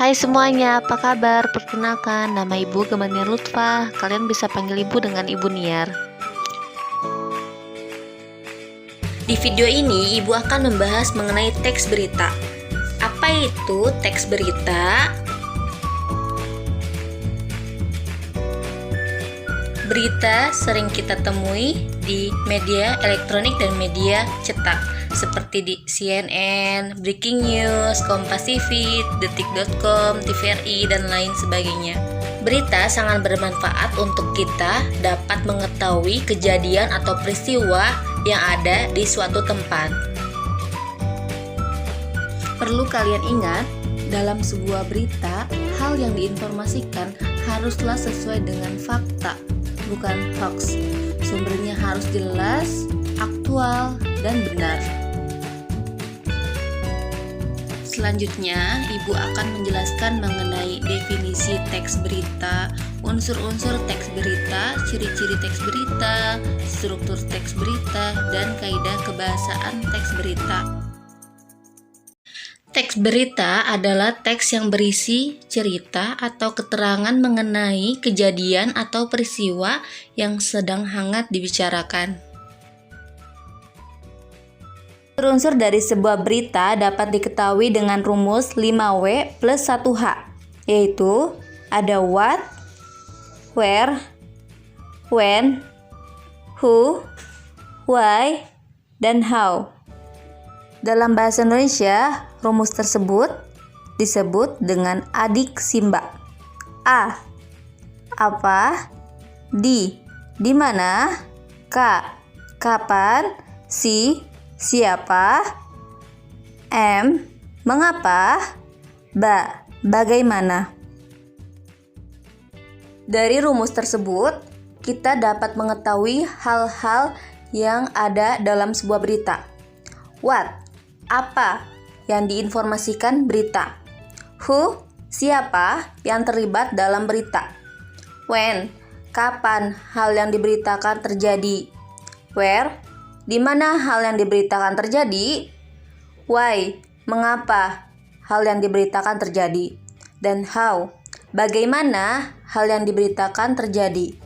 Hai semuanya, apa kabar? Perkenalkan, nama Ibu Gemania Lutfah. Kalian bisa panggil Ibu dengan Ibu Niar. Di video ini, Ibu akan membahas mengenai teks berita. Apa itu teks berita? Berita sering kita temui di media elektronik dan media cetak, seperti di CNN, Breaking News, Kompas TV, Detik.com, TVRI, dan lain sebagainya. Berita sangat bermanfaat untuk kita dapat mengetahui kejadian atau peristiwa yang ada di suatu tempat. Perlu kalian ingat, dalam sebuah berita, hal yang diinformasikan haruslah sesuai dengan fakta, bukan hoax. Sumbernya harus jelas, aktual, dan benar. Selanjutnya, Ibu akan menjelaskan mengenai definisi teks berita, unsur-unsur teks berita, ciri-ciri teks berita, struktur teks berita, dan kaidah kebahasaan teks berita. Teks berita adalah teks yang berisi cerita atau keterangan mengenai kejadian atau peristiwa yang sedang hangat dibicarakan. Unsur dari sebuah berita dapat diketahui dengan rumus 5W plus 1H, yaitu ada what, where, when, who, why, dan how. Dalam bahasa Indonesia, rumus tersebut disebut dengan adik simba. A. Apa? Di mana? K. Kapan? Siapa? M. Mengapa? Bagaimana? Dari rumus tersebut, kita dapat mengetahui hal-hal yang ada dalam sebuah berita. What? Apa yang diinformasikan berita? Who? Siapa yang terlibat dalam berita? When? Kapan hal yang diberitakan terjadi? Where? Di mana hal yang diberitakan terjadi? Why? Mengapa hal yang diberitakan terjadi? Dan how? Bagaimana hal yang diberitakan terjadi?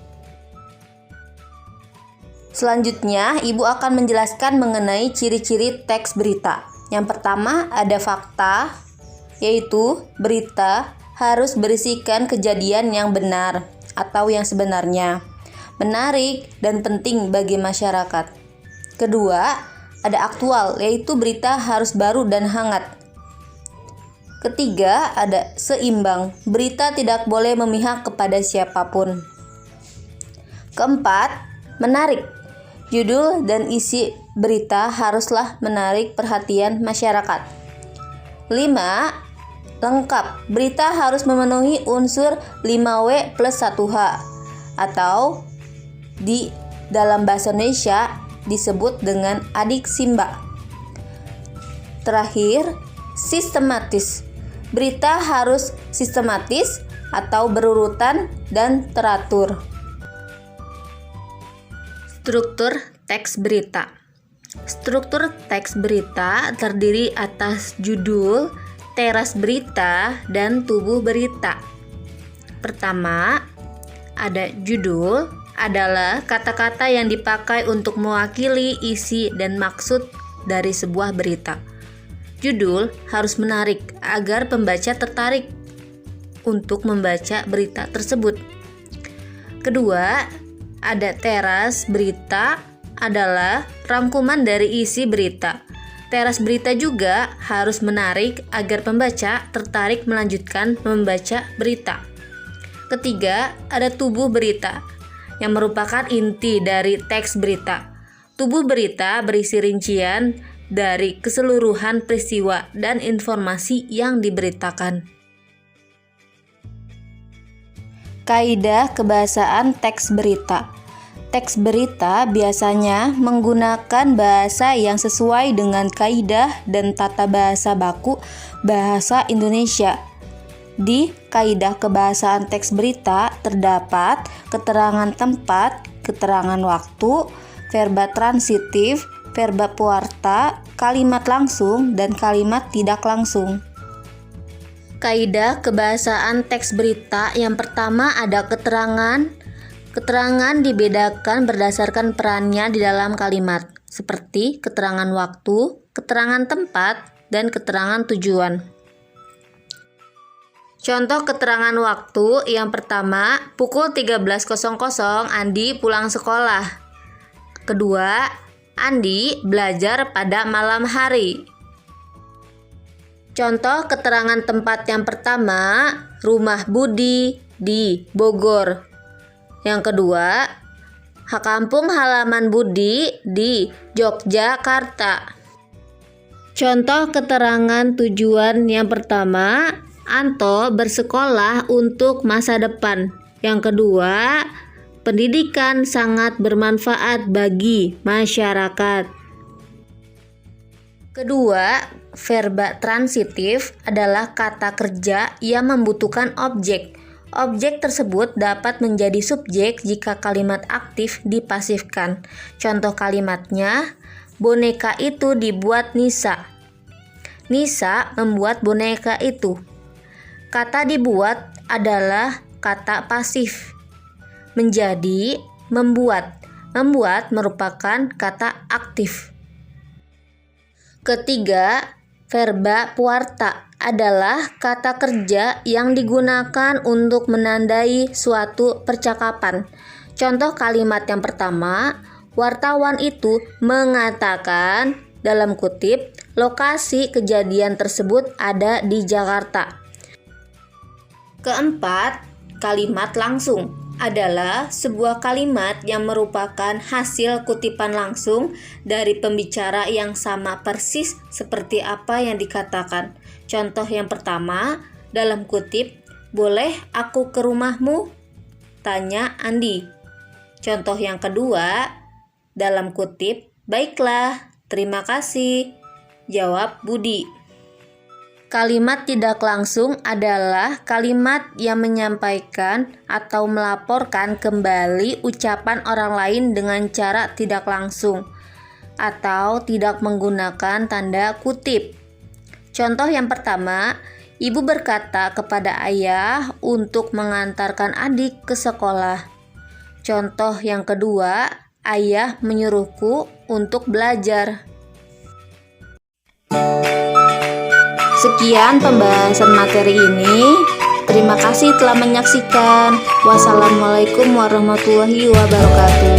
Selanjutnya, Ibu akan menjelaskan mengenai ciri-ciri teks berita. Yang pertama, ada fakta, yaitu berita harus berisikan kejadian yang benar atau yang sebenarnya, menarik dan penting bagi masyarakat. Kedua, ada aktual, yaitu berita harus baru dan hangat. Ketiga, ada seimbang, berita tidak boleh memihak kepada siapapun. Keempat, menarik, judul dan isi berita haruslah menarik perhatian masyarakat. 5. Lengkap, berita harus memenuhi unsur 5W plus 1H, atau di dalam bahasa Indonesia disebut dengan adik simba. Terakhir, sistematis. Berita harus sistematis atau berurutan dan teratur. Struktur teks berita. Struktur teks berita terdiri atas judul, teras berita, dan tubuh berita. Pertama, ada judul, adalah kata-kata yang dipakai untuk mewakili isi dan maksud dari sebuah berita. Judul harus menarik agar pembaca tertarik untuk membaca berita tersebut. Kedua, ada teras berita, adalah rangkuman dari isi berita. Teras berita juga harus menarik agar pembaca tertarik melanjutkan membaca berita. Ketiga, ada tubuh berita, yang merupakan inti dari teks berita. Tubuh berita berisi rincian dari keseluruhan peristiwa dan informasi yang diberitakan. Kaidah kebahasaan teks berita. Teks berita biasanya menggunakan bahasa yang sesuai dengan kaidah dan tata bahasa baku bahasa Indonesia. Di kaidah kebahasaan teks berita terdapat keterangan tempat, keterangan waktu, verba transitif, verba puarta, kalimat langsung, dan kalimat tidak langsung. Kaidah kebahasaan teks berita yang pertama ada keterangan. Keterangan dibedakan berdasarkan perannya di dalam kalimat, seperti keterangan waktu, keterangan tempat, dan keterangan tujuan. Contoh keterangan waktu yang pertama, pukul 13.00 Andi pulang sekolah. Kedua, Andi belajar pada malam hari. Contoh keterangan tempat yang pertama, rumah Budi di Bogor. Yang kedua, kampung halaman Budi di Yogyakarta. Contoh keterangan tujuan yang pertama, Anto bersekolah untuk masa depan. Yang kedua, pendidikan sangat bermanfaat bagi masyarakat. Kedua, verba transitif adalah kata kerja yang membutuhkan objek. Objek tersebut dapat menjadi subjek jika kalimat aktif dipasifkan. Contoh kalimatnya, boneka itu dibuat Nisa. Nisa membuat boneka itu. Kata dibuat adalah kata pasif. Menjadi, membuat. Membuat merupakan kata aktif. Ketiga, verba puarta adalah kata kerja yang digunakan untuk menandai suatu percakapan. Contoh kalimat yang pertama, wartawan itu mengatakan, dalam kutip, lokasi kejadian tersebut ada di Jakarta. Keempat, kalimat langsung adalah sebuah kalimat yang merupakan hasil kutipan langsung dari pembicara yang sama persis seperti apa yang dikatakan. Contoh yang pertama, dalam kutip, boleh aku ke rumahmu? Tanya Andi. Contoh yang kedua, dalam kutip, baiklah, terima kasih, jawab Budi. Kalimat tidak langsung adalah kalimat yang menyampaikan atau melaporkan kembali ucapan orang lain dengan cara tidak langsung atau tidak menggunakan tanda kutip. Contoh yang pertama, ibu berkata kepada ayah untuk mengantarkan adik ke sekolah. Contoh yang kedua, ayah menyuruhku untuk belajar. Sekian pembahasan materi ini. Terima kasih telah menyaksikan. Wassalamualaikum warahmatullahi wabarakatuh.